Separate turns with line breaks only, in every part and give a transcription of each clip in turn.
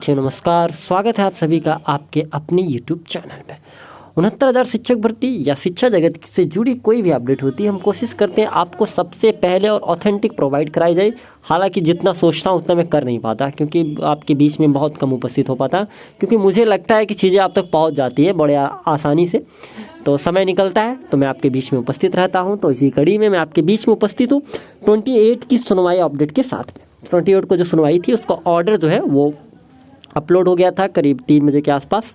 नमस्कार, स्वागत है आप सभी का आपके अपने YouTube चैनल पे। 69,000 शिक्षक भर्ती या शिक्षा जगत से जुड़ी कोई भी अपडेट होती है, हम कोशिश करते हैं आपको सबसे पहले और ऑथेंटिक प्रोवाइड कराई जाए। हालांकि जितना सोचता हूँ उतना मैं कर नहीं पाता, क्योंकि आपके बीच में बहुत कम उपस्थित हो पाता, क्योंकि मुझे लगता है कि चीज़ें आप तक पहुँच जाती है बड़े आसानी से। तो समय निकलता है तो मैं आपके बीच में उपस्थित रहता हूँ। तो इसी कड़ी में मैं आपके बीच में उपस्थित हूँ 28 की सुनवाई अपडेट के साथ में। 28 को जो सुनवाई थी उसका ऑर्डर जो है वो अपलोड हो गया था करीब 3 बजे के आसपास।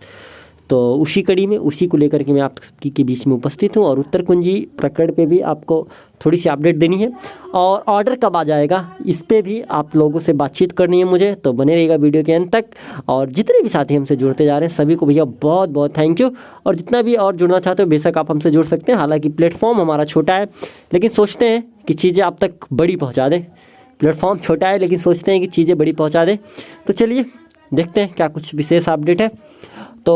तो उसी कड़ी में उसी को लेकर के मैं आपकी के बीच में उपस्थित हूँ और उत्तर कुंजी प्रकरण पे भी आपको थोड़ी सी अपडेट देनी है और ऑर्डर कब आ जाएगा इस पे भी आप लोगों से बातचीत करनी है मुझे। तो बने रहेगा वीडियो के अंत तक। और जितने भी साथी हमसे जुड़ते जा रहे हैं सभी को भैया बहुत बहुत थैंक यू। और जितना भी और जुड़ना चाहते हो बेशक आप हमसे जुड़ सकते हैं। हालाँकि प्लेटफॉर्म हमारा छोटा है, लेकिन सोचते हैं कि चीज़ें आप तक बड़ी पहुँचा दें। प्लेटफॉर्म छोटा है लेकिन सोचते हैं कि चीज़ें बड़ी पहुँचा दें। तो चलिए देखते हैं क्या कुछ विशेष अपडेट है। तो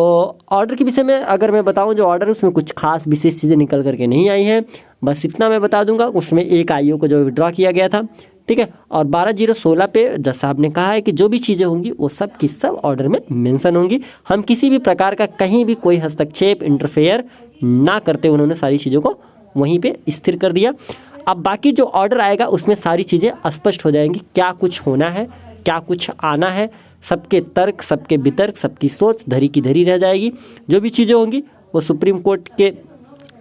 ऑर्डर के विषय में अगर मैं बताऊं, जो ऑर्डर है उसमें कुछ खास विशेष चीज़ें निकल करके नहीं आई हैं। बस इतना मैं बता दूंगा, उसमें एक आईओ को जो विड्रॉ किया गया था, ठीक है। और 12/0/16 पे जज साहब ने कहा है कि जो भी चीज़ें होंगी वो सब की सब ऑर्डर में मेंशन होंगी। हम किसी भी प्रकार का कहीं भी कोई हस्तक्षेप इंटरफेयर ना करते उन्होंने सारी चीज़ों को वहीं पर स्थिर कर दिया। अब बाकी जो ऑर्डर आएगा उसमें सारी चीज़ें स्पष्ट हो जाएंगी, क्या कुछ होना है, क्या कुछ आना है। सबके तर्क, सबके वितर्क, सबकी सोच धरी की धरी रह जाएगी। जो भी चीज़ें होंगी वो सुप्रीम कोर्ट के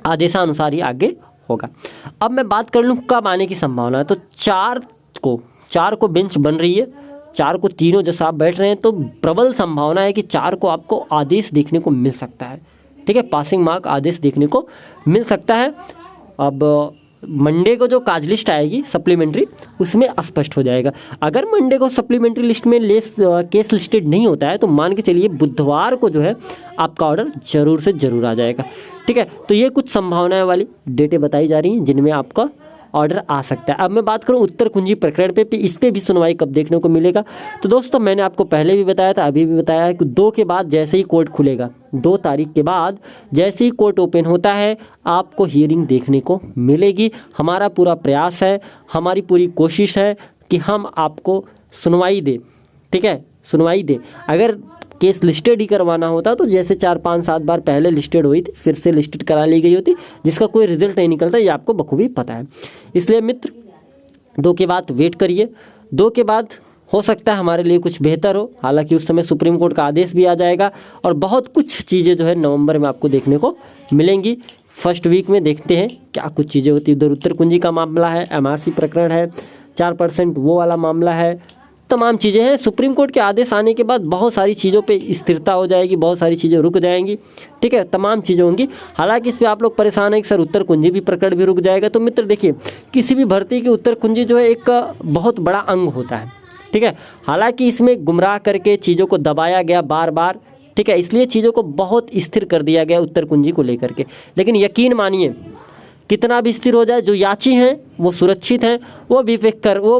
आदेशानुसार ही आगे होगा। अब मैं बात कर लूँ कब आने की संभावना है, तो 4 को बेंच बन रही है। 4 को तीनों जज साहब बैठ रहे हैं, तो प्रबल संभावना है कि 4 को आपको आदेश देखने को मिल सकता है, ठीक है। पासिंग मार्क आदेश देखने को मिल सकता है। अब मंडे को जो काज लिस्ट आएगी सप्लीमेंट्री उसमें स्पष्ट हो जाएगा। अगर मंडे को सप्लीमेंट्री लिस्ट में केस लिस्टेड नहीं होता है तो मान के चलिए बुधवार को जो है आपका ऑर्डर जरूर से ज़रूर आ जाएगा, ठीक है। तो ये कुछ संभावनाएं वाली डेटें बताई जा रही हैं जिनमें आपका ऑर्डर आ सकता है। अब मैं बात करूं उत्तर कुंजी प्रकरण पे इस पे भी सुनवाई कब देखने को मिलेगा। तो दोस्तों मैंने आपको पहले भी बताया था, अभी भी बताया है कि 2 के बाद जैसे ही कोर्ट खुलेगा, 2 तारीख के बाद जैसे ही कोर्ट ओपन होता है आपको हियरिंग देखने को मिलेगी। हमारा पूरा प्रयास है, हमारी पूरी कोशिश है कि हम आपको सुनवाई दें, ठीक है, सुनवाई दें। अगर केस लिस्टेड ही करवाना होता तो जैसे 4, 5, 7 बार पहले लिस्टेड हुई थी फिर से लिस्टेड करा ली गई होती, जिसका कोई रिजल्ट नहीं निकलता, ये आपको बखूबी पता है। इसलिए मित्र 2 के बाद वेट करिए। 2 के बाद हो सकता है हमारे लिए कुछ बेहतर हो। हालांकि उस समय सुप्रीम कोर्ट का आदेश भी आ जाएगा और बहुत कुछ चीज़ें जो है नवंबर में आपको देखने को मिलेंगी। फर्स्ट वीक में देखते हैं क्या कुछ चीज़ें होती है। उधर उत्तर कुंजी का मामला है, MRC प्रकरण है, 4% वो वाला मामला है, तमाम चीज़ें हैं। सुप्रीम कोर्ट के आदेश आने के बाद बहुत सारी चीज़ों पे स्थिरता हो जाएगी, बहुत सारी चीज़ें रुक जाएंगी, ठीक है, तमाम चीज़ें होंगी। हालांकि इस पे आप लोग परेशान हैं कि सर उत्तर कुंजी भी प्रकरण भी रुक जाएगा। तो मित्र देखिए, किसी भी भर्ती की उत्तर कुंजी जो है एक बहुत बड़ा अंग होता है, ठीक है। हालांकि इसमें गुमराह करके चीज़ों को दबाया गया बार बार, ठीक है, इसलिए चीज़ों को बहुत स्थिर कर दिया गया उत्तर कुंजी को लेकर के। लेकिन यकीन मानिए कितना भी स्थिर हो जाए, जो याची हैं वो सुरक्षित हैं, वो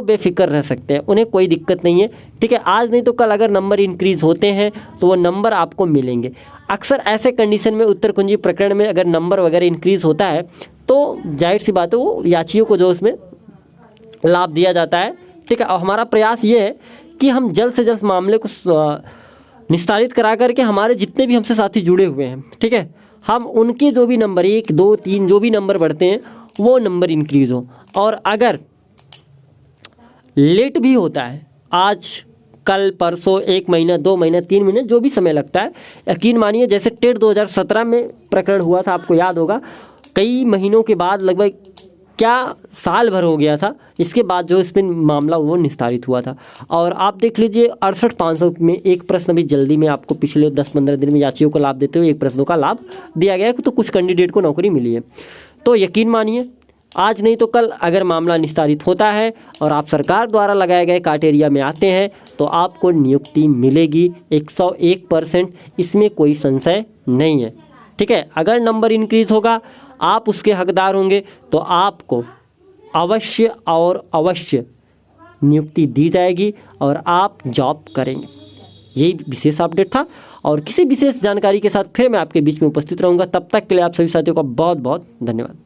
बेफिक्र रह सकते हैं, उन्हें कोई दिक्कत नहीं है, ठीक है। आज नहीं तो कल अगर नंबर इंक्रीज़ होते हैं तो वो नंबर आपको मिलेंगे। अक्सर ऐसे कंडीशन में उत्तर कुंजी प्रकरण में अगर नंबर वगैरह इंक्रीज़ होता है तो जाहिर सी बात है वो याचियों को जो उसमें लाभ दिया जाता है, ठीक है। और हमारा प्रयास ये है कि हम जल्द से जल्द मामले को निस्तारित करा करके हमारे जितने भी हमसे साथी जुड़े हुए हैं, ठीक है, हम उनके जो भी नंबर 1, 2, 3 जो भी नंबर बढ़ते हैं वो नंबर इंक्रीज़ हो। और अगर लेट भी होता है, आज कल परसों, 1 महीना, 2 महीना, 3 महीने, जो भी समय लगता है, यकीन मानिए जैसे टेट 2017 में प्रकरण हुआ था, आपको याद होगा, कई महीनों के बाद, लगभग क्या साल भर हो गया था, इसके बाद जो इस पर मामला वो निस्तारित हुआ था। और आप देख लीजिए 68,500 में एक प्रश्न भी जल्दी में आपको पिछले 10-15 दिन में याचियों को लाभ देते हुए एक प्रश्नों का लाभ दिया गया, तो कुछ कैंडिडेट को नौकरी मिली है। तो यकीन मानिए आज नहीं तो कल अगर मामला निस्तारित होता है और आप सरकार द्वारा लगाए गए क्राइटेरिया में आते हैं तो आपको नियुक्ति मिलेगी 101%, इसमें कोई संशय नहीं है, ठीक है। अगर नंबर इंक्रीज़ होगा, आप उसके हकदार होंगे, तो आपको अवश्य और अवश्य नियुक्ति दी जाएगी और आप जॉब करेंगे। यही विशेष अपडेट था और किसी विशेष जानकारी के साथ फिर मैं आपके बीच में उपस्थित रहूँगा। तब तक के लिए आप सभी साथियों का बहुत बहुत धन्यवाद।